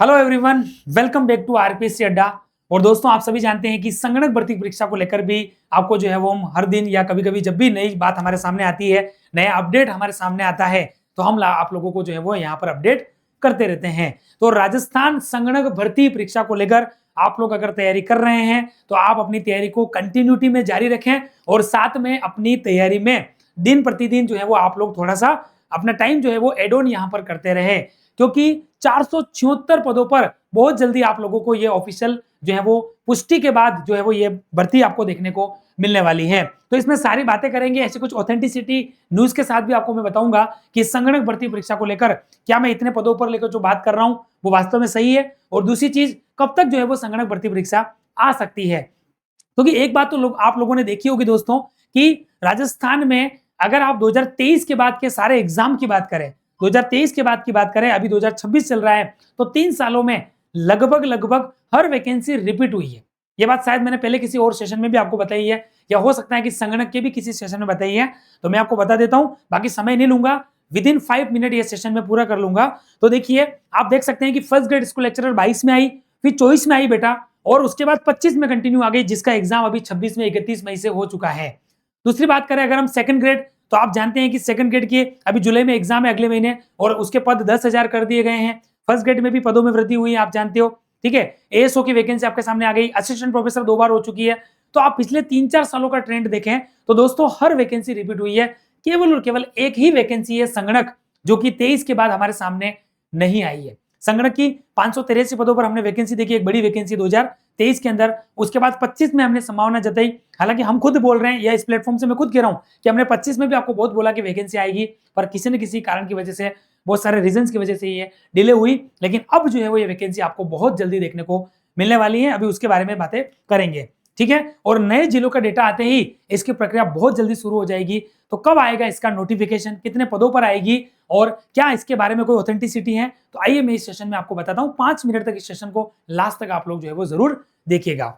Hello everyone, welcome back to RPSC Adda. और दोस्तों, आप सभी जानते हैं कि संगणक भर्ती परीक्षा को लेकर भी आपको जो है वो हम हर दिन या कभी कभी जब भी नई बात हमारे सामने आती है, नया अपडेट हमारे सामने आता है, तो हम आप लोगों को जो है वो यहाँ पर अपडेट करते रहते हैं। तो राजस्थान संगणक भर्ती परीक्षा को लेकर आप लोग अगर तैयारी कर रहे हैं तो आप अपनी तैयारी को कंटिन्यूटी में जारी रखें और साथ में अपनी तैयारी में दिन प्रतिदिन जो है वो आप लोग थोड़ा सा अपना टाइम जो है वो एड ऑन यहाँ पर करते रहे, क्योंकि 476 पदों पर बहुत जल्दी आप लोगों को ये ऑफिशियल जो है वो पुष्टि के बाद जो है वो ये भर्ती आपको देखने को मिलने वाली है। तो इसमें सारी बातें करेंगे, ऐसे कुछ ऑथेंटिसिटी न्यूज के साथ भी आपको मैं बताऊंगा कि संगणक भर्ती परीक्षा को लेकर क्या मैं इतने पदों पर लेकर जो बात कर रहा हूं वो वास्तव में सही है, और दूसरी चीज कब तक जो है वो संगणक भर्ती परीक्षा आ सकती है। क्योंकि एक बात तो आप लोगों ने देखी होगी दोस्तों कि राजस्थान में अगर आप 2023 के बाद के सारे एग्जाम की बात करें, 2023 के बाद की बात करें, अभी 2026 चल रहा है, तो 3 सालों में लगभग हर वैकेंसी रिपीट हुई है। ये बात शायद मैंने पहले किसी और सेशन में भी आपको बताई है, या हो सकता है कि संगणक के भी किसी सेशन में बताई है, तो मैं आपको बता देता हूं, बाकी समय नहीं लूंगा, विद इन 5 मिनट ये सेशन में पूरा कर लूंगा। तो देखिए, आप देख सकते हैं कि फर्स्ट ग्रेड स्कूल लेक्चरर 22 में आई, फिर 24 में आई बेटा, और उसके बाद 25 में कंटिन्यू आ गई, जिसका एग्जाम अभी 26 में 31 मई से हो चुका है। दूसरी बात करें अगर हम सेकंड ग्रेड, तो आप जानते हैं कि सेकंड ग्रेड के अभी जुलाई में एग्जाम है अगले महीने, और उसके पद 10,000 कर दिए गए हैं। फर्स्ट ग्रेड में भी पदों में वृद्धि हुई है, आप जानते हो, ठीक है। एएसओ की वैकेंसी आपके सामने आ गई, असिस्टेंट प्रोफेसर 2 बार हो चुकी है। तो आप पिछले 3-4 सालों का ट्रेंड देखें तो दोस्तों हर वैकेंसी रिपीट हुई है। केवल और केवल एक ही वैकेंसी है संगणक, जो कि 23 के बाद हमारे सामने नहीं आई है। संगणक की 583 पदों पर हमने वैकेंसी देखी, एक बड़ी वैकेंसी 2023 के अंदर, उसके बाद 25 में हमने संभावना जताई। हालांकि हम खुद बोल रहे हैं, या इस प्लेटफॉर्म से मैं खुद कह रहा हूं कि हमने 25 में भी आपको बहुत बोला कि वैकेंसी आएगी, पर किसी न किसी कारण की वजह से, बहुत सारे रीजंस की वजह से ये डिले हुई। लेकिन अब जो है वो ये वैकेंसी आपको बहुत जल्दी देखने को मिलने वाली है, अभी उसके बारे में बातें करेंगे, ठीक है। और नए जिलों का डेटा आते ही इसकी प्रक्रिया बहुत जल्दी शुरू हो जाएगी। तो कब आएगा इसका नोटिफिकेशन, कितने पदों पर आएगी, और क्या इसके बारे में कोई ऑथेंटिसिटी है, तो आइए मैं इस सेशन में आपको बताता हूं। 5 मिनट तक इस सेशन को लास्ट तक आप लोग जो है वो जरूर देखिएगा।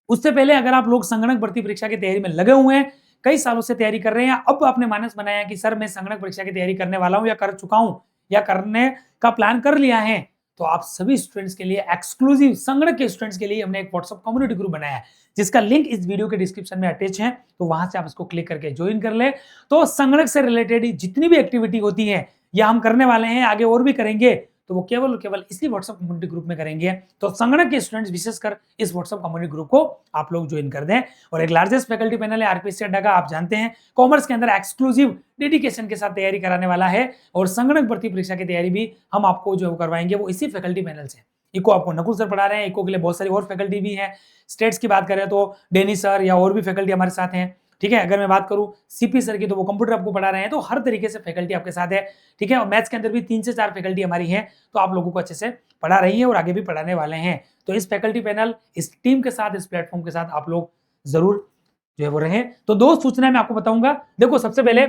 उससे पहले अगर आप लोग संगणक भर्ती परीक्षा की तैयारी में लगे हुए हैं, कई सालों से तैयारी कर रहे हैं, अब आपने मानस बनाया कि सर मैं संगणक परीक्षा की तैयारी करने वाला हूं, या कर चुका हूं, या करने का प्लान कर लिया है, तो आप सभी स्टूडेंट्स के लिए, एक्सक्लूसिव संगणक के स्टूडेंट्स के लिए हमने एक व्हाट्सएप कम्युनिटी ग्रुप बनाया है, जिसका लिंक इस वीडियो के डिस्क्रिप्शन में अटैच है। तो वहां से आप इसको क्लिक करके ज्वाइन कर ले। तो संगणक से रिलेटेड जितनी भी एक्टिविटी होती है, या हम करने वाले हैं, आगे और भी करेंगे, तो वो केवल और केवल इसी व्हाट्सएप कम्युनिटी ग्रुप में करेंगे। तो संगणक के स्टूडेंट्स विशेषकर इस व्हाट्सएप कम्युनिटी ग्रुप को आप लोग ज्वाइन कर दें। और एक लार्जेस्ट फैकल्टी पैनल है आरपीएससी अड्डा का, आप जानते हैं, कॉमर्स के अंदर एक्सक्लूसिव डेडिकेशन के साथ तैयारी कराने वाला है, और संगणक भर्ती परीक्षा की तैयारी भी हम आपको जो करवाएंगे वो इसी फैकल्टी पैनल से। इको आपको नकुल सर पढ़ा रहे हैं, इको के लिए बहुत सारी और फैकल्टी भी है। स्टेट्स की बात करें तो डेनी सर या और भी फैकल्टी हमारे साथ हैं, ठीक है। अगर मैं बात करूं सीपी सर की, तो वो कंप्यूटर आपको पढ़ा रहे हैं। तो हर तरीके से फैकल्टी आपके साथ है, ठीक है। और मैथ्स के अंदर भी 3 से 4 फैकल्टी हमारी है, तो आप लोगों को अच्छे से पढ़ा रही है और आगे भी पढ़ाने वाले हैं। तो इस फैकल्टी पैनल, इस टीम के साथ, इस प्लेटफॉर्म के साथ आप लोग जरूर जो है वो रहें। तो 2 सूचनाएं मैं आपको बताऊंगा। देखो, सबसे पहले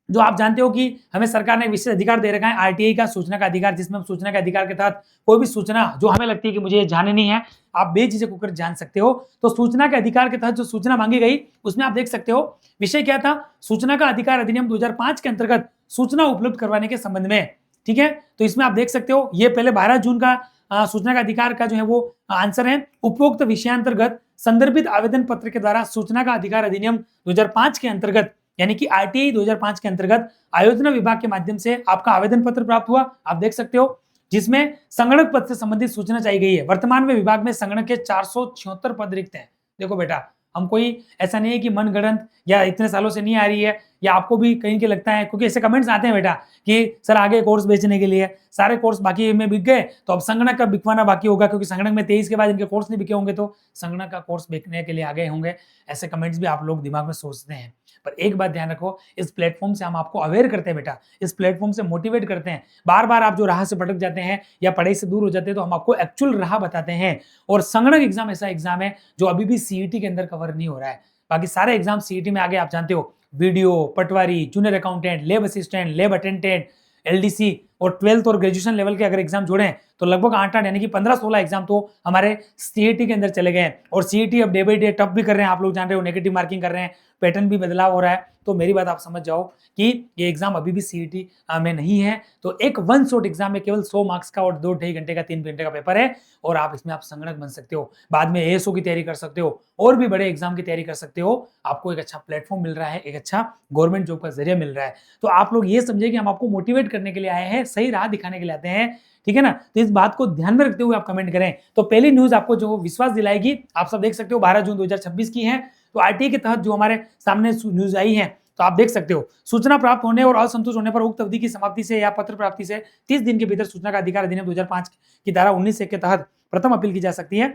जो आप जानते हो कि हमें सरकार ने विशेष अधिकार दे रखा है आरटीआई का, सूचना का अधिकार, जिसमें हम सूचना के अधिकार के तहत कोई भी सूचना जो हमें लगती है कि मुझे जाननी है, आप बेझिझक होकर जान सकते हो। तो सूचना के अधिकार के तहत जो सूचना मांगी गई, उसमें आप देख सकते हो विषय क्या था, सूचना का अधिकार अधिनियम 2005 के अंतर्गत सूचना उपलब्ध करवाने के संबंध में, ठीक है। तो इसमें आप देख सकते हो, ये पहले 12 जून का सूचना का अधिकार का जो है वो आंसर है। उपरोक्त विषयांतर्गत संदर्भित आवेदन पत्र के द्वारा सूचना का अधिकार अधिनियम 2005 के अंतर्गत, यानी कि आरटीआई 2005 के अंतर्गत आयोजना विभाग के माध्यम से आपका आवेदन पत्र प्राप्त हुआ, आप देख सकते हो, जिसमें संगणक पद से संबंधित सूचना चाहिए गई है। वर्तमान में विभाग में संगणक के 476 पद रिक्त हैं। देखो बेटा, हम कोई ऐसा नहीं है कि मनगढ़ंत या इतने सालों से नहीं आ रही है, या आपको भी कहीं के लगता है, क्योंकि ऐसे कमेंट्स आते हैं बेटा कि सर आगे कोर्स बेचने के लिए सारे कोर्स बाकी में बिक गए, तो अब संगणक का बिकवाना बाकी होगा, क्योंकि संगणक में 23 के बाद इनके कोर्स नहीं बिके होंगे, तो संगणक का कोर्स बेचने के लिए आ गए होंगे। ऐसे कमेंट्स भी आप लोग दिमाग में सोचते हैं। पर एक बात ध्यान रखो, इस प्लेटफॉर्म से हम आपको अवेयर करते हैं बेटा, इस प्लेटफॉर्म से मोटिवेट करते हैं। बार बार आप जो राह से भटक जाते हैं या पढ़ाई से दूर हो जाते हैं, तो हम आपको एक्चुअल राह बताते हैं। और संगणक एग्जाम ऐसा एग्जाम है जो अभी भी सीईटी के अंदर कवर नहीं हो रहा है। बाकी सारे एग्जाम सीईटी में आगे, आप जानते हो, video, patwari, junior accountant, lab assistant, lab attendant, LDC, और 12th और ग्रेजुएशन लेवल के अगर एग्जाम जोड़ें तो लगभग 8 यानी कि 15-16 एग्जाम तो हमारे सीईटी के अंदर चले गए हैं। और सीईटी अब डे बाई डे टफ भी कर रहे हैं, आप लोग जान रहे हो, नेगेटिव मार्किंग कर रहे हैं, पैटर्न भी बदलाव हो रहा है। तो मेरी बात आप समझ जाओ कि ये एग्जाम अभी भी सीईटी में नहीं है। तो एक वन शॉट एग्जाम में केवल 100 मार्क्स का और 2 घंटे का 3 घंटे का पेपर है और आप इसमें आप संगणक बन सकते हो। बाद में एएसओ की तैयारी कर सकते हो और भी बड़े एग्जाम की तैयारी कर सकते हो। आपको एक अच्छा प्लेटफॉर्म मिल रहा है, एक अच्छा गवर्नमेंट जॉब का जरिया मिल रहा है। तो आप लोग ये समझे कि हम आपको मोटिवेट करने के लिए आए हैं, सही राह दिखाने के लिए आते हैं, ठीक है ना। तो इस बात को ध्यान में रखते हुए आप कमेंट करें। तो पहली न्यूज आपको जो विश्वास दिलाएगी, आप सब देख सकते हो 12 जून 2026 की है। तो आरटीए के तहत जो हमारे सामने न्यूज आई है, तो आप देख सकते हो, सूचना प्राप्त होने और असंतुष्ट होने पर उक्त अवधि की समाप्ति से या पत्र प्राप्ति से 30 दिन के भीतर सूचना का अधिकार अधिनियम 2005 की धारा 19 के तहत प्रथम अपील की जा सकती है।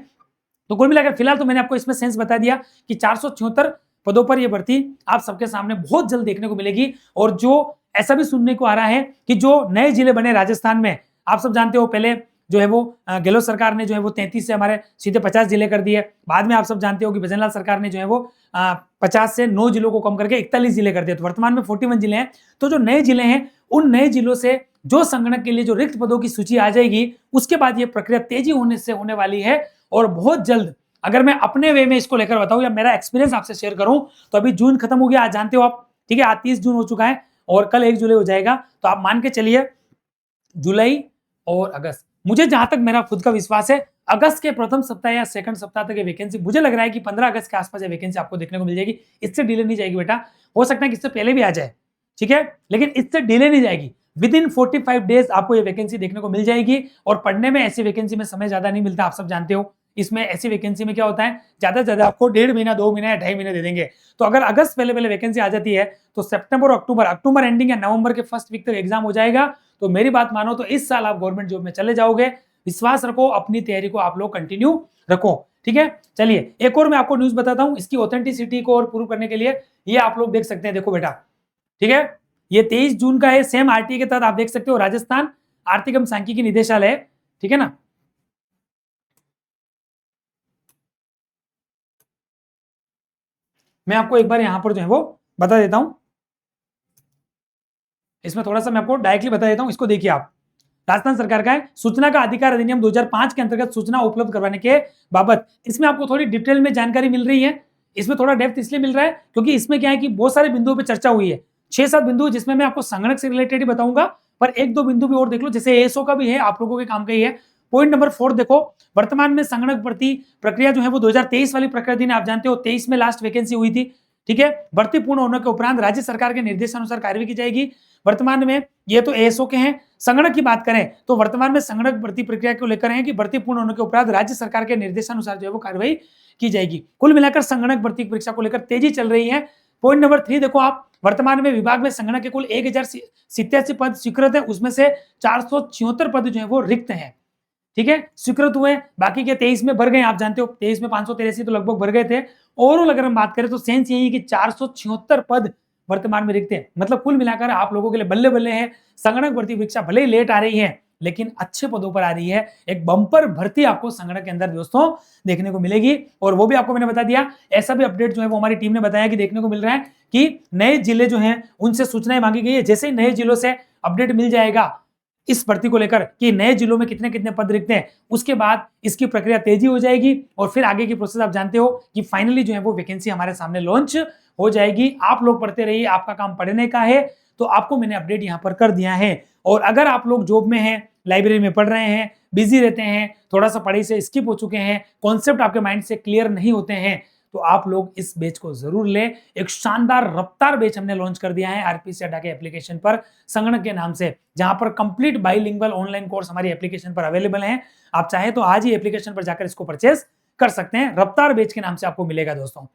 तो कुल मिलाकर फिलहाल तो मैंने आपको इसमें सेंस बता दिया कि 476 पदों पर यह भर्ती आप सबके सामने बहुत जल्द देखने को मिलेगी। और जो ऐसा भी सुनने को आ रहा है कि जो नए जिले बने राजस्थान में, आप सब जानते हो पहले जो है वो गहलोत सरकार ने जो है वो 33 से हमारे सीधे 50 जिले कर दिए। बाद में आप सब जानते हो कि भजनलाल सरकार ने जो है वो 50 से 9 जिलों को कम करके 41 जिले कर दिए। तो वर्तमान में 41 जिले हैं। तो जो नए जिले हैं, उन नए जिलों से जो संगणक के लिए जो रिक्त पदों की सूची आ जाएगी, उसके बाद ये प्रक्रिया तेजी होने वाली है। और बहुत जल्द, अगर मैं अपने वे में इसको लेकर बताऊं या मेरा एक्सपीरियंस आपसे शेयर करूं, तो अभी जून खत्म हो गया, आज जानते हो आप, ठीक है, आज 30 जून हो चुका है और कल 1 जुलाई हो जाएगा। तो आप मान के चलिए जुलाई और अगस्त, मुझे जहां तक मेरा खुद का विश्वास है, अगस्त के प्रथम सप्ताह या सेकंड सप्ताह तक ये वैकेंसी, मुझे लग रहा है कि 15 अगस्त के आसपास ये वैकेंसी आपको देखने को मिल जाएगी। इससे डिले नहीं जाएगी बेटा, हो सकता है कि इससे पहले भी आ जाए, ठीक है, लेकिन इससे डिले नहीं जाएगी। विद इन 45 डेज आपको ये वैकेंसी देखने को मिल जाएगी। और पढ़ने में ऐसी वैकेंसी में समय ज्यादा नहीं मिलता, आप सब जानते हो। इसमें ऐसी वैकेंसी में क्या होता है, ज्यादा से ज्यादा आपको 1.5 महीना, 2 महीना या 2.5 महीने दे देंगे। तो अगर अगस्त पहले पहले वैकेंसी आ जाती है, तो सितंबर और अक्टूबर एंडिंग या नवंबर के फर्स्ट वीक तक एग्जाम हो जाएगा। तो मेरी बात मानो तो इस साल आप गवर्नमेंट जॉब में चले जाओगे। विश्वास रखो, अपनी तैयारी को आप लोग कंटिन्यू रखो, ठीक है। चलिए एक और मैं आपको न्यूज बताता हूं, इसकी ऑथेंटिसिटी को और प्रूव करने के लिए ये आप लोग देख सकते हैं, देखो बेटा, ठीक है, ये 23 जून का है, सेम आरटीए के तहत आप देख सकते हो, राजस्थान आर्थिक एवं सांख्यिकी निदेशालय है, ठीक है ना। मैं आपको एक बार यहां पर जो है वो बता देता हूं, इसमें थोड़ा सा मैं आपको डायरेक्टली बता देता हूं, इसको देखिए आप। राजस्थान सरकार का है, सूचना का अधिकार अधिनियम 2005 के अंतर्गत सूचना उपलब्ध करवाने के बाबत। इसमें आपको थोड़ी डिटेल में जानकारी मिल रही है। इसमें थोड़ा डेप्थ इसलिए मिल रहा है क्योंकि इसमें क्या है कि बहुत सारे बिंदुओं पे चर्चा हुई है, 6-7 बिंदु, जिसमें मैं आपको संगणक से रिलेटेड ही बताऊंगा, पर 1-2 बिंदु भी और देख लो, जैसे एएसओ का भी है, आप लोगों के काम का ही है। पॉइंट नंबर 4 देखो, वर्तमान में संगणक भर्ती प्रक्रिया जो है वो 2023 वाली प्रक्रिया थी, आप जानते हो 23 में लास्ट वैकेंसी हुई थी, ठीक है। भर्ती पूर्ण होने के उपरांत राज्य सरकार के निर्देशानुसार कार्यवाही की जाएगी। वर्तमान में ये तो एएसओ के हैं। संगणक की बात करें तो वर्तमान में संगणक भर्ती प्रक्रिया को लेकर है कि भर्ती पूर्ण होने के उपरांत राज्य सरकार के निर्देशानुसार जो है वो कार्रवाई की जाएगी। कुल मिलाकर संगणक भर्ती परीक्षा को लेकर तेजी चल रही है। पॉइंट नंबर 3 देखो आप, वर्तमान में विभाग में संगणक के कुल 1087 पद स्वीकृत है, उसमें से 476 पद जो है वो रिक्त हैं, ठीक है, स्वीकृत हुए। बाकी के 23 में भर गए, आप जानते हो 23 में 583 तो लगभग भर गए थे। ओवरऑल अगर हम बात करें तो सेंस यही है कि 476 पद वर्तमान में रिक्त हैं। मतलब कुल मिलाकर आप लोगों के लिए बल्ले बल्ले है। संगणक भर्ती परीक्षा भले ही लेट आ रही है, लेकिन अच्छे पदों पर आ रही है। एक बम्पर भर्ती आपको संगणक के अंदर दोस्तों देखने को मिलेगी। और वो भी आपको मैंने बता दिया, ऐसा भी अपडेट जो है वो हमारी टीम ने बताया कि देखने को मिल रहा है कि नए जिले जो हैं उनसे सूचनाएं मांगी गई है। जैसे ही नए जिलों से अपडेट मिल जाएगा इस भर्ती को लेकर कि नए जिलों में कितने कितने पद रिक्त हैं, उसके बाद इसकी प्रक्रिया तेजी हो जाएगी और फिर आगे की प्रोसेस आप जानते हो कि फाइनली जो है वो वैकेंसी हमारे सामने लॉन्च हो जाएगी। आप लोग पढ़ते रहिए, आपका काम पढ़ने का है, तो आपको मैंने अपडेट यहां पर कर दिया है। और अगर आप लोग जॉब में हैं, लाइब्रेरी में पढ़ रहे हैं, बिजी रहते हैं, थोड़ा सा पढ़ाई से स्किप हो चुके हैं, कॉन्सेप्ट आपके माइंड से क्लियर नहीं होते हैं, तो आप लोग इस बैच को जरूर लें। एक शानदार रफ्तार बैच हमने लॉन्च कर दिया है आरपीसी अड्डा के एप्लीकेशन पर, संगणक के नाम से, जहां पर कंप्लीट बाइलिंगुअल ऑनलाइन कोर्स हमारी एप्लीकेशन पर अवेलेबल है। आप चाहे तो आज ही एप्लीकेशन पर जाकर इसको परचेस कर सकते हैं। रफ्तार बैच के नाम से आपको मिलेगा दोस्तों,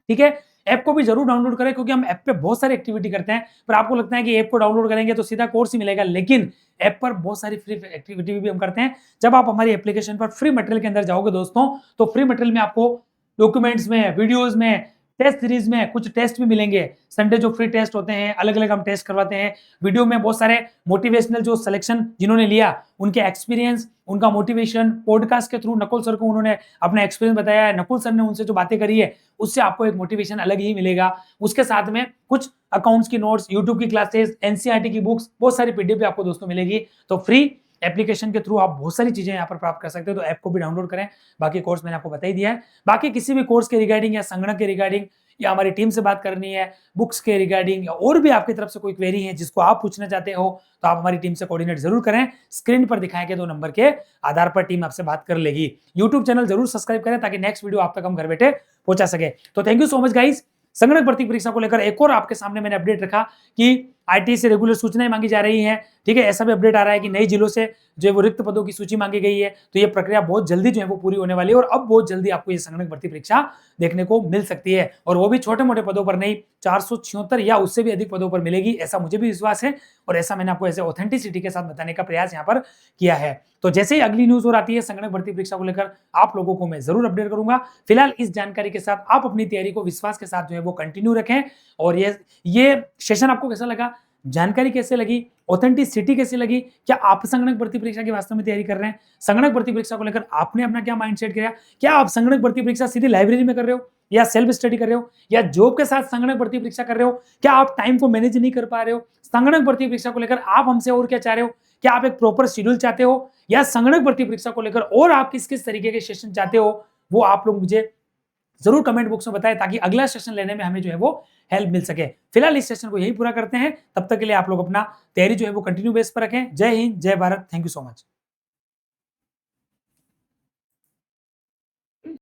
ठीक है। ऐप को भी जरूर डाउनलोड करें, क्योंकि हम ऐप पे बहुत सारी एक्टिविटी करते हैं। पर आपको लगता है कि ऐप को डाउनलोड करेंगे तो सीधा कोर्स ही मिलेगा, लेकिन ऐप पर बहुत सारी फ्री एक्टिविटी भी हम करते हैं। जब आप हमारी एप्लीकेशन पर फ्री मटेरियल के अंदर जाओगे दोस्तों, तो फ्री मटेरियल में आपको डॉक्यूमेंट्स में, वीडियोस में, टेस्ट सीरीज में कुछ टेस्ट भी मिलेंगे। संडे जो फ्री टेस्ट होते हैं, अलग अलग हम टेस्ट करवाते हैं। वीडियो में बहुत सारे मोटिवेशनल जो सिलेक्शन जिन्होंने लिया, उनके एक्सपीरियंस, उनका मोटिवेशन, पॉडकास्ट के थ्रू नकुल सर को उन्होंने अपना एक्सपीरियंस बताया है, नकुल सर ने उनसे जो बातें करी है, उससे आपको एक मोटिवेशन अलग ही मिलेगा। उसके साथ में कुछ अकाउंट्स की नोट्स, यूट्यूब की क्लासेस, एनसीईआरटी की बुक्स, बहुत सारी पीडीएफ आपको दोस्तों मिलेगी। तो फ्री एप्लीकेशन के थ्रू आप बहुत सारी चीजें यहाँ पर प्राप्त कर सकते हो। तो ऐप को भी डाउनलोड करें। बाकी कोर्स मैंने आपको बता ही दिया है। बाकी किसी भी कोर्स के रिगार्डिंग या संगणक के रिगार्डिंग या हमारी टीम से बात करनी है बुक्स के रिगार्डिंग, या और भी आपकी तरफ से कोई क्वेरी है जिसको आप पूछना चाहते हो, तो आप हमारी टीम से कोऑर्डिनेट जरूर करें। स्क्रीन पर दिखाए गए 2 नंबर के आधार पर टीम आपसे बात कर लेगी। यूट्यूब चैनल जरूर सब्सक्राइब करें ताकि नेक्स्ट वीडियो आप तक हम घर बैठे पहुंचा सके। तो thank you so much guys. संगणक भर्ती परीक्षा को लेकर एक और आपके सामने मैंने अपडेट रखा कि आईटी से रेगुलर सूचनाएं मांगी जा रही हैं। ठीक है, ऐसा भी अपडेट आ रहा है कि नई जिलों से जो है वो रिक्त पदों की सूची मांगी गई है। तो ये प्रक्रिया बहुत जल्दी जो है वो पूरी होने वाली है और अब बहुत जल्दी आपको ये संगणक भर्ती परीक्षा देखने को मिल सकती है, और वो भी छोटे मोटे पदों पर नहीं, 476 या उससे भी अधिक पदों पर मिलेगी, ऐसा मुझे भी विश्वास है। और ऐसा मैंने आपको ऐसे ऑथेंटिसिटी के साथ बताने का प्रयास यहाँ पर किया है। तो जैसे ही अगली न्यूज और आती है संगणक भर्ती परीक्षा को लेकर, आप लोगों को मैं जरूर अपडेट करूंगा। फिलहाल इस जानकारी के साथ आप अपनी तैयारी को विश्वास के साथ जो है वो कंटिन्यू रखें। और ये सेशन आपको कैसा लगा, जानकारी कैसे लगी, ऑथेंटिसिटी कैसी लगी, क्या आप संगणक भर्ती परीक्षा की वास्तव में तैयारी कर रहे हैं, संगणक भर्ती परीक्षा को लेकर आपने अपना क्या माइंडसेट किया, क्या आप संगणक भर्ती परीक्षा सीधी लाइब्रेरी में कर रहे हो या सेल्फ स्टडी कर रहे हो, या जॉब के साथ संगणक भर्ती परीक्षा कर रहे हो, क्या आप टाइम को मैनेज नहीं कर पा रहे हो, संगणक भर्ती परीक्षा को लेकर आप हमसे और क्या चाह रहे हो, क्या आप एक प्रॉपर शेड्यूल चाहते हो, या संगणक भर्ती परीक्षा को लेकर और आप किस किस तरीके के सेशन चाहते हो, वो आप लोग मुझे जरूर कमेंट बॉक्स में बताएं ताकि अगला सेशन लेने में हमें जो है वो हेल्प मिल सके। फिलहाल इस सेशन को यही पूरा करते हैं, तब तक के लिए आप लोग अपना तैयारी जो है वो कंटिन्यू बेस पर रखें। जय हिंद, जय Bharat, thank you so much.